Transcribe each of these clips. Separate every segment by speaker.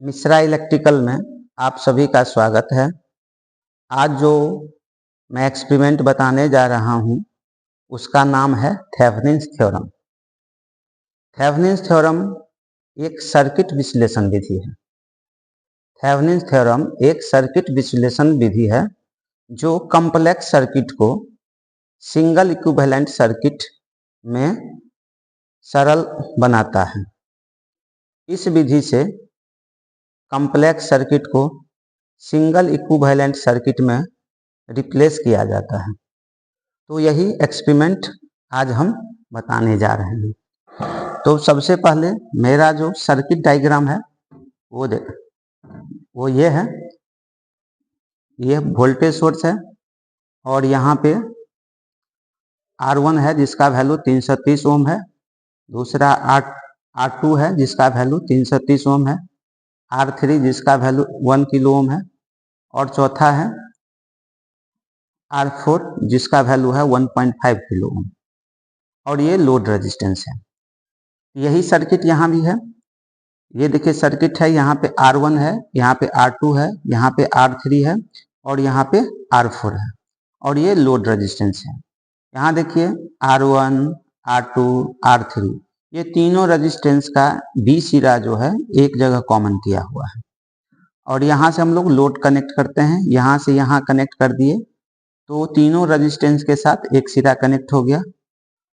Speaker 1: Mishra electrical में आप सभी का स्वागत है। आज जो मैं एक्सपेरिमेंट बताने जा रहा हूं उसका नाम है थेवेनिन्स थ्योरम। थेवेनिन्स थ्योरम एक सर्किट विश्लेषण विधि है। थेवेनिन्स थ्योरम एक सर्किट विश्लेषण विधि है जो कॉम्प्लेक्स सर्किट को सिंगल इक्विवेलेंट सर्किट में सरल बनाता है। इस विधि से कॉम्प्लेक्स सर्किट को सिंगल इक्विवेलेंट सर्किट में रिप्लेस किया जाता है। तो यही एक्सपेरिमेंट आज हम बताने जा रहे हैं। तो सबसे पहले मेरा जो सर्किट डायग्राम है वो ये है। ये वोल्टेज सोर्स है और यहाँ पे R1 है जिसका वैल्यू 330 ओम है। दूसरा R2 है जिसका वैल्यू 330 ओम है। R3 जिसका वैल्यू 1 किलो ओम है और चौथा है R4 जिसका वैल्यू है 1.5 किलो ओम और ये लोड रेजिस्टेंस है। यही सर्किट यहाँ भी है। ये देखिए सर्किट है, यहाँ पे R1 है, यहाँ पे R2 है, यहाँ पे R3 है और यहाँ पे R4 है और ये लोड रेजिस्टेंस है। यहाँ देखिए R1, R2, R3 ये तीनों रेजिस्टेंस का बी सिरा जो है एक जगह कॉमन किया हुआ है और यहाँ से हम लोग लोड कनेक्ट करते हैं। यहाँ से यहाँ कनेक्ट कर दिए तो तीनों रेजिस्टेंस के साथ एक सिरा कनेक्ट हो गया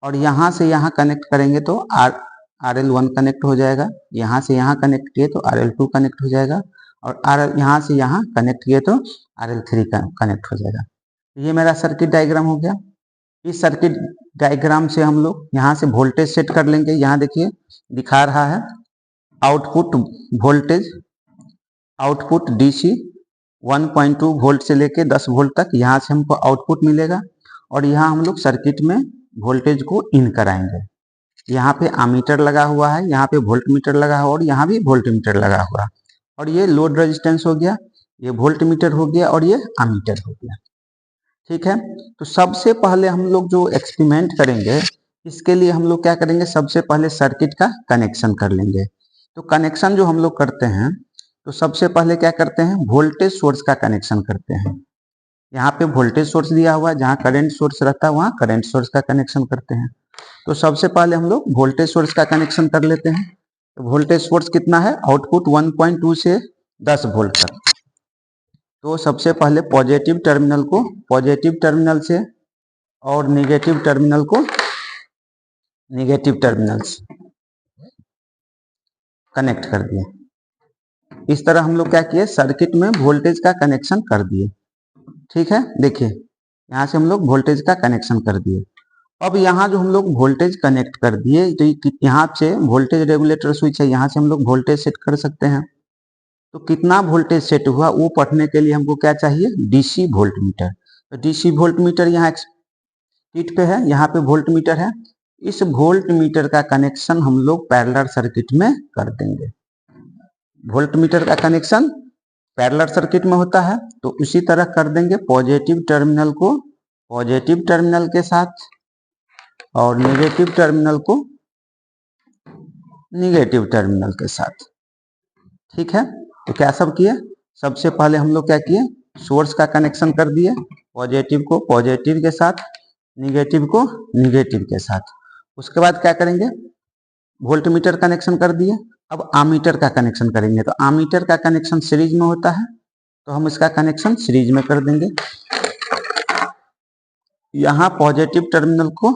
Speaker 1: और यहाँ से यहाँ कनेक्ट करेंगे तो RL1 कनेक्ट हो जाएगा। यहाँ से यहाँ कनेक्ट किए तो RL2 कनेक्ट हो जाएगा और यहाँ से यहाँ कनेक्ट किए तो RL3 कनेक्ट हो जाएगा। ये मेरा सर्किट डायग्राम हो गया। इस सर्किट डायग्राम से हम लोग यहाँ से वोल्टेज सेट कर लेंगे। यहाँ देखिए दिखा रहा है output voltage, output DC 1.2 volt से लेके 10 वोल्ट तक यहाँ से हमको आउटपुट मिलेगा और यहाँ हम लोग सर्किट में वोल्टेज को इन कराएंगे। यहाँ पे अमीटर लगा हुआ है, यहाँ पे वोल्ट मीटर लगा हुआ और यहाँ भी वोल्ट मीटर लगा हुआ और ये लोड रेजिस्टेंस हो गया, ये वोल्ट मीटर हो गया और ये अमीटर हो गया। ठीक है, तो सबसे पहले हम लोग जो एक्सपेरिमेंट करेंगे इसके लिए हम लोग क्या करेंगे, सबसे पहले सर्किट का कनेक्शन कर लेंगे। तो कनेक्शन जो हम लोग करते हैं तो सबसे पहले क्या करते हैं, वोल्टेज सोर्स का कनेक्शन करते हैं। यहाँ पे वोल्टेज सोर्स दिया हुआ है, जहाँ करंट सोर्स रहता है वहाँ करंट सोर्स का कनेक्शन करते हैं। तो सबसे पहले हम लोग वोल्टेज सोर्स का कनेक्शन कर लेते हैं। तो वोल्टेज सोर्स कितना है, आउटपुट 1.2 से 10 वोल्ट तक। तो सबसे पहले पॉजिटिव टर्मिनल को पॉजिटिव टर्मिनल से और नेगेटिव टर्मिनल को नेगेटिव टर्मिनल से कनेक्ट कर दिए। इस तरह हम लोग क्या किए, सर्किट में वोल्टेज का कनेक्शन कर दिए। ठीक है, देखिए यहाँ से हम लोग वोल्टेज का कनेक्शन कर दिए। अब यहाँ जो हम लोग वोल्टेज कनेक्ट कर दिए तो यहाँ से वोल्टेज रेगुलेटर स्विच है, यहाँ से हम लोग वोल्टेज सेट कर सकते हैं। तो कितना वोल्टेज सेट हुआ वो पढ़ने के लिए हमको क्या चाहिए, DC वोल्ट मीटर। तो DC वोल्ट मीटर यहाँ शीट पे है, यहाँ पे वोल्ट मीटर है। इस वोल्ट मीटर का कनेक्शन हम लोग पैरेलल सर्किट में कर देंगे। वोल्ट मीटर का कनेक्शन पैरेलल सर्किट में होता है तो उसी तरह कर देंगे। पॉजिटिव टर्मिनल को पॉजिटिव टर्मिनल के साथ और नेगेटिव टर्मिनल को नेगेटिव टर्मिनल के साथ। ठीक है, तो क्या सब किए, सबसे पहले हम लोग क्या किए, सोर्स का कनेक्शन कर दिए, पॉजिटिव को पॉजिटिव के साथ, निगेटिव को निगेटिव के साथ। उसके बाद क्या करेंगे, वोल्ट मीटर कनेक्शन कर दिए। अब आमीटर का कनेक्शन करेंगे। तो आमीटर का कनेक्शन सीरीज में होता है तो हम इसका कनेक्शन सीरीज में कर देंगे। यहाँ पॉजिटिव टर्मिनल को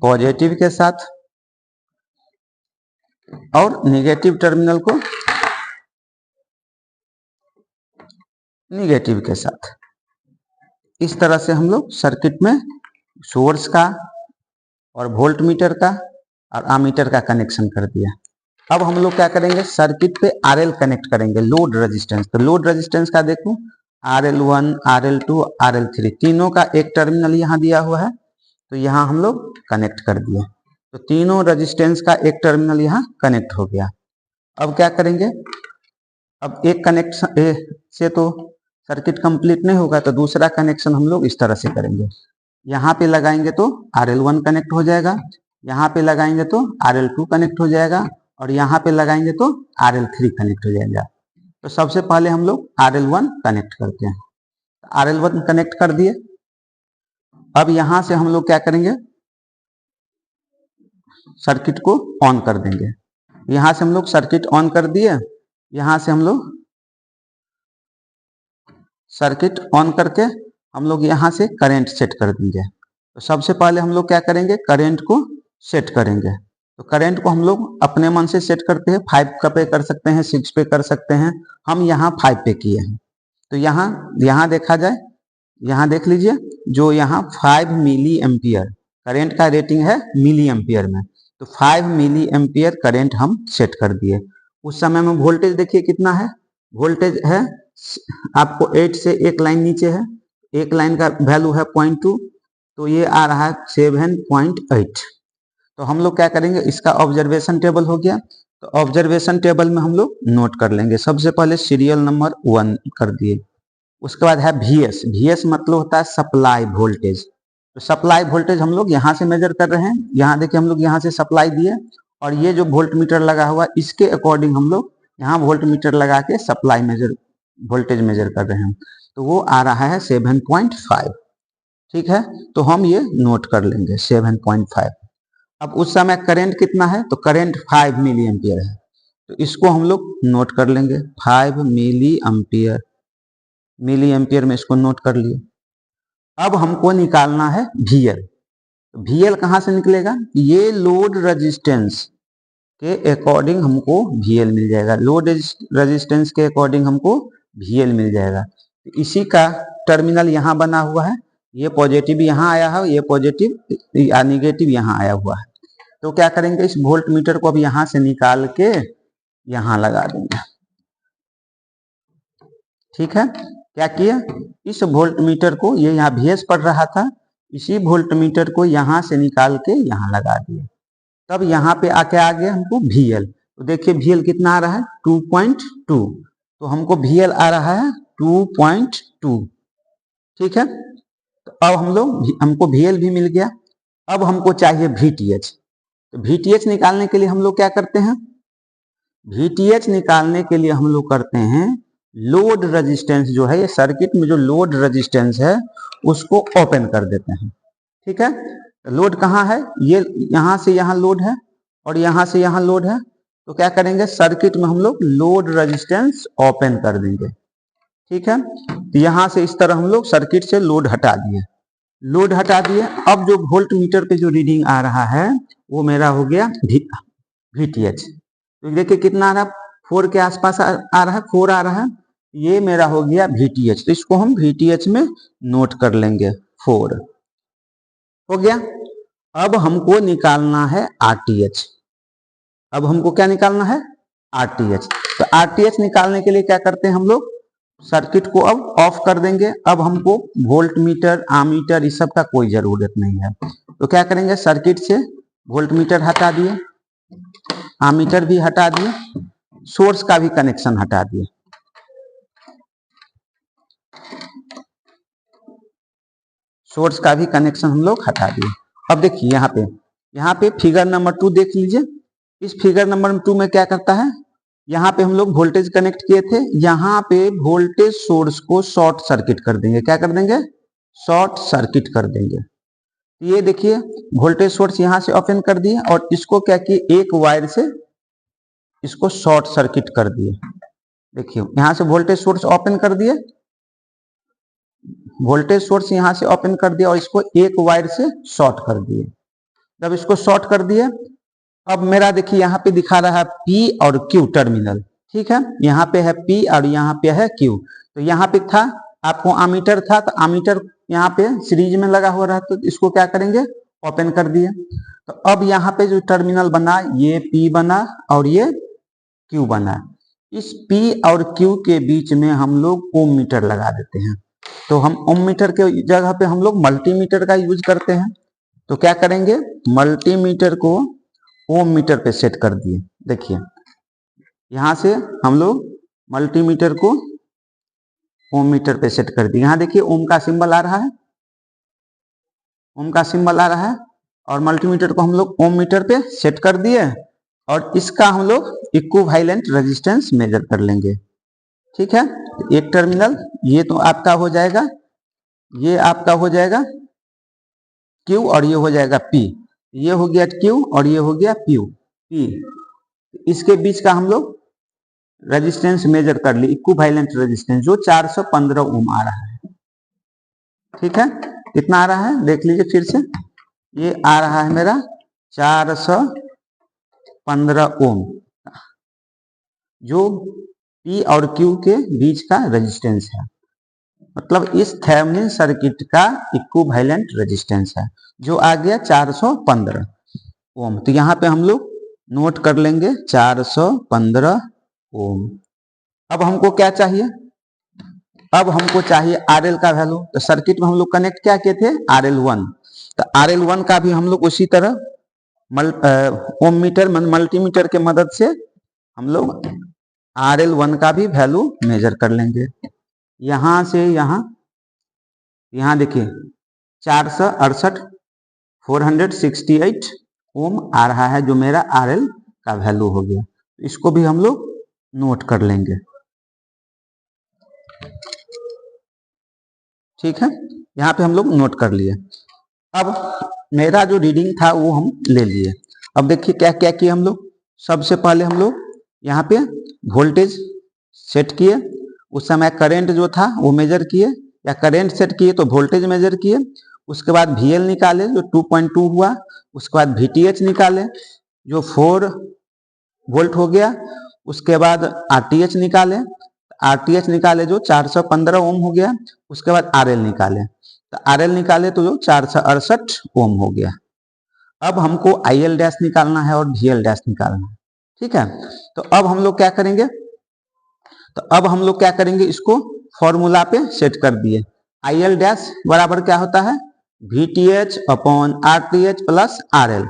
Speaker 1: पॉजिटिव के साथ और नेगेटिव टर्मिनल को नेगेटिव के साथ। इस तरह से हम लोग सर्किट में सोर्स का और वोल्ट मीटर का और आमीटर का कनेक्शन कर दिया। अब हम लोग क्या करेंगे, सर्किट पे RL कनेक्ट करेंगे, लोड रेजिस्टेंस। तो लोड रेजिस्टेंस का देखो RL1, RL2, RL3 तीनों का एक टर्मिनल यहाँ दिया हुआ है तो यहाँ हम लोग कनेक्ट कर दिए। तो तीनों रेजिस्टेंस का एक टर्मिनल यहाँ कनेक्ट हो गया। अब क्या करेंगे, अब एक कनेक्शन से तो सर्किट कंप्लीट नहीं होगा तो दूसरा कनेक्शन हम लोग इस तरह से करेंगे। यहाँ पे लगाएंगे तो RL1 कनेक्ट हो जाएगा, यहाँ पे लगाएंगे तो RL2 कनेक्ट हो जाएगा और यहाँ पे लगाएंगे तो RL3 कनेक्ट हो जाएगा। तो सबसे पहले हम लोग RL1 कनेक्ट करते हैं। RL1 कनेक्ट कर दिए। अब यहां से हम लोग क्या करेंगे, सर्किट को ऑन कर देंगे। यहां से हम लोग सर्किट ऑन कर दिए। यहां से हम लोग सर्किट ऑन करके हम लोग यहां से करंट सेट कर देंगे। तो सबसे पहले हम लोग क्या करेंगे, करंट को सेट करेंगे। तो करंट को हम लोग अपने मन से सेट करते हैं, 5 पे कर सकते हैं, 6 पे कर सकते हैं। हम यहाँ 5 पे किए हैं। तो यहाँ देखा जाए, यहाँ देख लीजिए, जो यहाँ 5 मिली एम्पियर करेंट का रेटिंग है मिली एम्पियर में। तो 5 मिली एम्पियर करेंट हम सेट कर दिए। उस समय में वोल्टेज देखिए कितना है, वोल्टेज है आपको 8 से एक लाइन नीचे है, एक लाइन का वैल्यू है 0.2, तो ये आ रहा है 7.8। तो हम लोग क्या करेंगे, इसका ऑब्जर्वेशन टेबल हो गया। तो ऑब्जर्वेशन टेबल में हम लोग नोट कर लेंगे। सबसे पहले सीरियल नंबर 1 कर दिए। उसके बाद है VS। VS मतलब होता है सप्लाई वोल्टेज। तो सप्लाई वोल्टेज हम लोग यहाँ से मेजर कर रहे हैं। यहाँ देखिए हम लोग यहाँ से सप्लाई दिए और ये जो वोल्ट मीटर लगा हुआ इसके अकॉर्डिंग हम लोग यहाँ वोल्ट मीटर लगा के सप्लाई वोल्टेज मेजर कर रहे हैं। तो वो आ रहा है 7.5। ठीक है, तो हम ये नोट कर लेंगे 7.5। अब उस समय करंट कितना है, तो करंट 5 मिली एम्पियर है। तो इसको हम लोग नोट कर लेंगे 5 मिली एम्पियर। मिली एम्पियर में इसको नोट कर लिए। अब हमको निकालना है VL। VL कहाँ से निकलेगा, ये लोड रेजिस्टेंस के अकॉर्डिंग हमको VL मिल जाएगा। लोड रेजिस्टेंस के अकॉर्डिंग हमको VL मिल जाएगा। तो इसी का टर्मिनल यहाँ बना हुआ है, ये पॉजिटिव यहाँ आया है, ये पॉजिटिव या निगेटिव यहाँ आया हुआ है। तो क्या करेंगे, इस वोल्ट मीटर को अब यहाँ से निकाल के यहाँ लगा देंगे। ठीक है, क्या किया, इस वोल्ट मीटर को, ये यहाँ VS पढ़ रहा था, इसी वोल्ट मीटर को यहाँ से निकाल के यहाँ लगा दिए। तब यहाँ पे आके आ गया हमको VL। तो देखिए VL कितना आ रहा है, 2.2। तो हमको VL आ रहा है 2.2। ठीक है, तो अब हमको VL भी मिल गया। अब हमको चाहिए VTH। तो VTH निकालने के लिए हम लोग क्या करते हैं, VTH निकालने के लिए हम लोग करते हैं लोड रेजिस्टेंस जो है, ये सर्किट में जो लोड रेजिस्टेंस है उसको ओपन कर देते हैं। ठीक है, लोड कहाँ है, ये यहाँ से यहाँ लोड है और यहाँ से यहाँ लोड है। तो क्या करेंगे, सर्किट में हम लोग लोड रेजिस्टेंस ओपन कर देंगे। ठीक है, तो यहाँ से इस तरह हम लोग सर्किट से लोड हटा दिए। लोड हटा दिए। अब जो वोल्ट मीटर पे जो रीडिंग आ रहा है वो मेरा हो गया VTH। तो देखिए कितना आ रहा है, 4 के आसपास आ रहा है, 4 आ रहा है। ये मेरा हो गया VTH। तो इसको हम VTH में नोट कर लेंगे, 4 हो गया। अब हमको निकालना है RTH। अब हमको क्या निकालना है, RTH। तो RTH निकालने के लिए क्या करते हैं हम लोग, सर्किट को अब ऑफ कर देंगे। अब हमको वोल्ट मीटर, आमीटर इस सब का कोई जरूरत नहीं है। तो क्या करेंगे, सर्किट से वोल्ट मीटर हटा दिए, आमीटर भी हटा दिए, सोर्स का भी कनेक्शन हटा दिए। सोर्स का भी कनेक्शन हम लोग हटा दिए। अब देखिए यहाँ पे फिगर नंबर 2 देख लीजिए। इस फिगर नंबर 2 में क्या करता है, यहाँ पे हम लोग वोल्टेज कनेक्ट किए थे, यहाँ पे वोल्टेज सोर्स को शॉर्ट सर्किट कर देंगे। क्या कर देंगे, शॉर्ट सर्किट कर देंगे। ये देखिए वोल्टेज सोर्स यहाँ से ओपन कर दिए और इसको क्या किए, एक वायर से इसको शॉर्ट सर्किट कर दिए। देखिए यहाँ से वोल्टेज सोर्स ओपन कर दिए, वोल्टेज सोर्स यहाँ से ओपन कर दिया और इसको एक वायर से शॉर्ट कर दिए। जब इसको शॉर्ट कर दिए, अब मेरा देखिए यहाँ पे दिखा रहा है P और Q टर्मिनल। ठीक है, यहाँ पे है P और यहाँ पे है Q। तो यहाँ पे था आपको आमीटर था, तो आमीटर यहाँ पे सीरीज में लगा हुआ रहा, तो इसको क्या करेंगे, ओपन कर दिए। तो अब यहाँ पे जो टर्मिनल बना, ये P बना और ये Q बना। इस P और Q के बीच में हम लोग ओम मीटर लगा देते हैं। तो हम ओम मीटर के जगह पे हम लोग मल्टीमीटर का यूज करते हैं। तो क्या करेंगे, मल्टीमीटर को ओम मीटर पे सेट कर दिए। देखिए यहां से हम लोग मल्टीमीटर को ओम मीटर पे सेट कर दिए। यहाँ देखिए ओम का सिंबल आ रहा है, ओम का सिंबल आ रहा है और मल्टीमीटर को हम लोग ओम मीटर पे सेट कर दिए। और इसका हम लोग इक्विवेलेंट रेजिस्टेंस मेजर कर लेंगे। ठीक है, एक टर्मिनल ये तो आपका हो जाएगा, ये आपका हो जाएगा Q और ये हो जाएगा P, ये हो गया Q और ये हो गया P। इसके बीच का हम लोग रेजिस्टेंस मेजर कर ली, इक्विवेलेंट रेजिस्टेंस, जो 415 ओम आ रहा है। ठीक है, कितना आ रहा है देख लीजिए फिर से, ये आ रहा है मेरा 415 ओम, जो P और Q के बीच का रेजिस्टेंस है। मतलब इस थेवेनिन सर्किट का इक्विवेलेंट रेजिस्टेंस है, जो आ गया 415 ओम। तो यहाँ पे हम लोग नोट कर लेंगे 415 ओम। अब हमको क्या चाहिए, अब हमको चाहिए RL का वैल्यू। तो सर्किट में हम लोग कनेक्ट क्या किए थे, RL1। तो RL1 का भी हम लोग उसी तरह ओम मीटर मल्टीमीटर के मदद से हम लोग RL1 का भी वैल्यू मेजर कर लेंगे। यहां से यहाँ देखिए 468 468 ओम आ रहा है, जो मेरा RL का वैल्यू हो गया। इसको भी हम लोग नोट कर लेंगे। ठीक है, यहाँ पे हम लोग नोट कर लिए। अब मेरा जो रीडिंग था वो हम ले लिए। अब देखिए क्या क्या किए हम लोग। सबसे पहले हम लोग यहाँ पे वोल्टेज सेट किए, उस समय करंट जो था वो मेजर किए, या करंट सेट किए तो वोल्टेज मेजर किए। उसके बाद VL निकाले जो 2.2 हुआ। उसके बाद VTH निकाले जो 4 वोल्ट हो गया। उसके बाद RTH निकाले, RTH निकाले जो 415 ओम हो गया। उसके बाद RL निकाले, तो RL निकाले तो जो 468 ओम हो गया। अब हमको IL डैश निकालना है और VL डैश निकालना है। ठीक है, तो अब हम लोग क्या करेंगे, इसको फॉर्मूला पे सेट कर दिए। IL डैश बराबर क्या होता है, VTH upon RTH plus RL।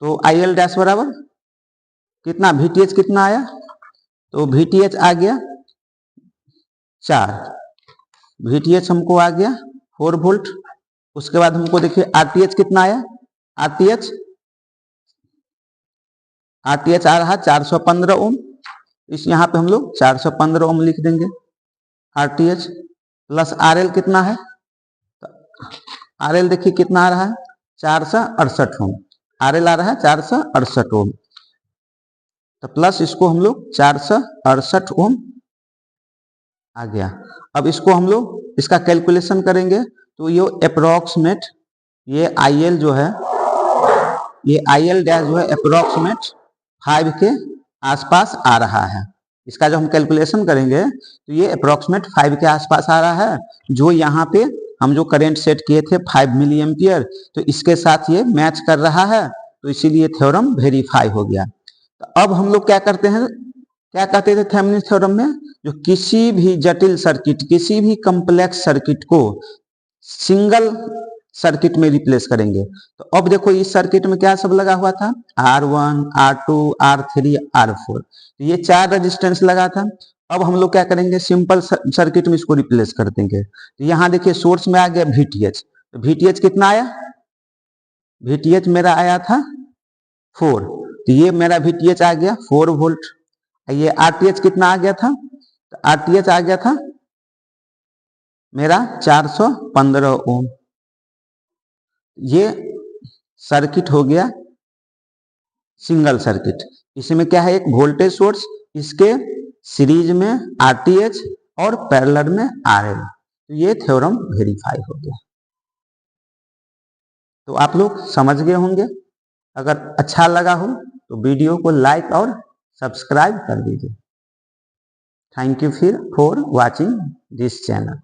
Speaker 1: तो IL डैश बराबर कितना, VTH कितना आया, तो VTH आ गया 4, VTH हमको आ गया 4 वोल्ट। उसके बाद हमको देखिए RTH कितना आया, RTH आ रहा 415 ओम। इस यहाँ पे हम लोग 415 ओम लिख देंगे RTH प्लस RL कितना है, RL देखिए कितना आ रहा है 468 ओम, RL आ रहा है 468 ओम। तो प्लस इसको हम लोग 468 ओम आ गया। अब इसको हम लोग इसका कैलकुलेशन करेंगे तो ये अप्रोक्सीमेट, ये IL जो है, ये IL डैश जो है अप्रोक्सीमेट 5 के आसपास आ रहा है। इसका जो हम कैलकुलेशन करेंगे तो ये अप्रोक्सीमेट 5 के आसपास आ रहा है, जो यहाँ पे हम जो करंट सेट किए थे 5 मिली एम्पियर, तो इसके साथ ये मैच कर रहा है, तो इसीलिए थ्योरम वेरीफाई हो गया। तो अब हम लोग क्या करते हैं, क्या कहते थे थेवेनिन थ्योरम में, जो किसी भी जटिल सर्किट, किसी भी कॉम्प्लेक्स सर्किट को सिंगल सर्किट में रिप्लेस करेंगे। तो अब देखो इस सर्किट में क्या सब लगा हुआ था, R1 R2 R3 R4, तो ये 4 रेजिस्टेंस लगा था। अब हम लोग क्या करेंगे, सिंपल सर्किट में इसको रिप्लेस कर देंगे। तो यहाँ देखिए सोर्स में आ गया VTH, तो VTH कितना आया, VTH मेरा आया था 4, तो ये मेरा VTH आ गया 4 वोल्ट। ये RTH कितना आ गया था, तो RTH आ गया था मेरा 415 ओम। ये सर्किट हो गया सिंगल सर्किट। इसमें क्या है, एक वोल्टेज सोर्स, इसके सीरीज में RTH और पैरेलल में RL। तो ये थ्योरम वेरीफाई हो गया। तो आप लोग समझ गए होंगे। अगर अच्छा लगा हो तो वीडियो को लाइक और सब्सक्राइब कर दीजिए। Thank you for watching this channel.